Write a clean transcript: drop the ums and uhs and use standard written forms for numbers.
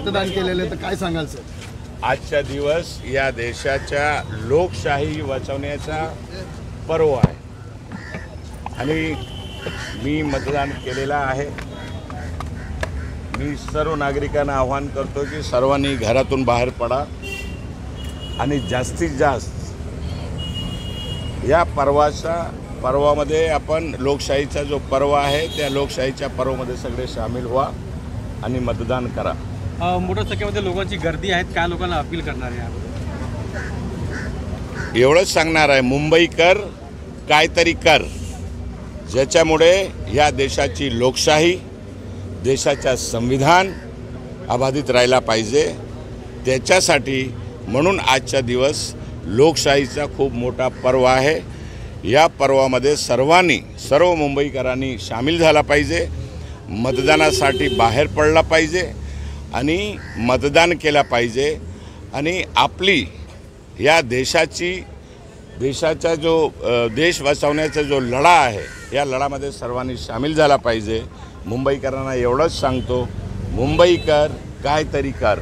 मतदान केलेलं, तर काय सांगाल सर? आजचा दिवस या देशाच्या लोकशाही वाचवण्याचा पर्व आहे आणि मी मतदान केलेलं आहे। मी सर्व नागरिकांना आवाहन करतो की सर्वांनी घरातून बाहेर पडा आणि जास्तीत जास्त या पर्वामध्ये आपण लोकशाहीचा जो पर्व आहे त्या लोकशाहीच्या पर्वामध्ये सगळे सामील व्हा आणि मतदान करा। मोठ्या संख्येमध्ये लोकांची गर्दी आहे, काय लोकांना अपील करणार आहे? एवढंच सांगणार आहे, मुंबईकर काहीतरी कर, ज्याच्यामुळे या देशाची लोकशाही, देशाचा संविधान अबाधित राहिला पाहिजे। त्याच्यासाठी म्हणून आजचा दिवस लोकशाहीचा खूप मोठा पर्व आहे। या पर्वामध्ये सर्व मुंबईकरांनी सामील झाला पाहिजे, मतदानासाठी बाहेर पडला पाहिजे आणि मतदान केला पाहिजे आणि आपली या देशाचा जो देश वाचवण्याचा जो लढा आहे या लढामध्ये सर्वांनी सामील झाला पाहिजे। मुंबईकरांना एवढंच सांगतो, मुंबईकर काहीतरी कर।